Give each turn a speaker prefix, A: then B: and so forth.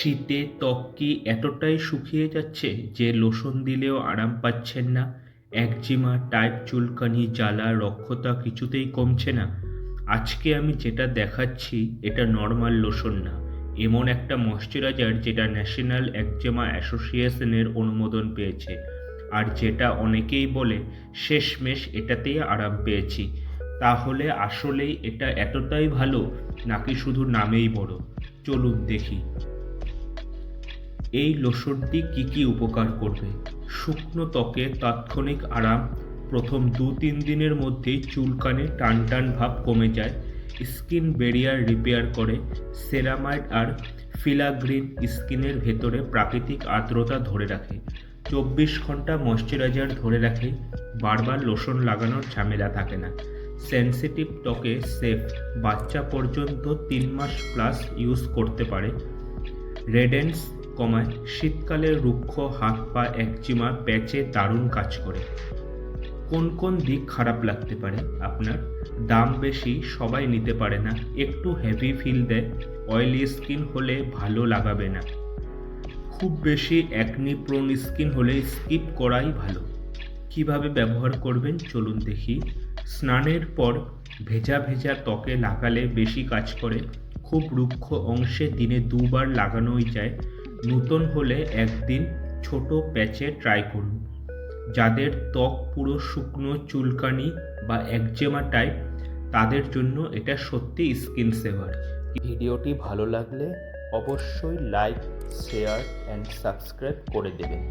A: শীতে ত্বক কি এতটাই শুকিয়ে যাচ্ছে যে লোশন দিলেও আরাম পাচ্ছেন না? একজিমা, টাইপ চুলকানি, জ্বালা, রক্ষতা কিছুতেই কমছে না? আজকে আমি যেটা দেখাচ্ছি এটা নর্মাল লোশন না, এমন একটা ময়শ্চারাইজার যেটা ন্যাশনাল একজিমা অ্যাসোসিয়েশনের অনুমোদন পেয়েছে, আর যেটা অনেকেই বলে শেষমেশ এটাতেই আরাম পেয়েছি। তাহলে আসলেই এটা এতটাই ভালো, নাকি শুধু নামেই বড়? চলুন দেখি এই লোশনটি কী কী উপকার করবে। শুকনো ত্বকে তাৎক্ষণিক আরাম। প্রথম 2-3 দিনের মধ্যেই চুলকানি, টান টান ভাব কমে যায়। স্কিন ব্যারিয়ার রিপেয়ার করে। সেরামাইড আর ফিলাগ্রিন স্কিনের ভেতরে প্রাকৃতিক আর্দ্রতা ধরে রাখে। 24 ঘন্টা ময়শ্চারাইজার ধরে রাখে। বারবার লোশন লাগানোর ঝামেলা থাকে না। সেনসিটিভ ত্বকে সেফ, বাচ্চা পর্যন্ত 3 মাস প্লাস ইউজ করতে পারে। রেডেন্স কমায়। শীতকালে রুক্ষ হাত পা একজিমা প্যাচে দারুণ কাজ করে। কোন কোন দিক খারাপ লাগতে পারে আপনার? দাম বেশি, সবাই নিতে পারে না, একটু হেভি ফিল দেয়, অয়েলি স্কিন হলে ভালো লাগাবে না, খুব বেশি অ্যাকনি প্রোন স্কিন হলে স্কিপ করাই ভালো। কিভাবে ব্যবহার করবেন চলুন দেখি। স্নানের পর ভেজা ভেজা ত্বকে লাগালে বেশি কাজ করে। খুব রুক্ষ অংশে দিনে 2 বার লাগানোই যায়। নতুন হলে একদিন ছোট প্যাচে ট্রাই করুন। যাদের ত্বক পুরো শুকনো, চুলকানি বা একজেমা টাইপ, তাদের জন্য এটা সত্যি স্কিন সেভার। ভিডিওটি ভালো লাগলে অবশ্যই লাইক, শেয়ার অ্যান্ড সাবস্ক্রাইব করে দেবেন।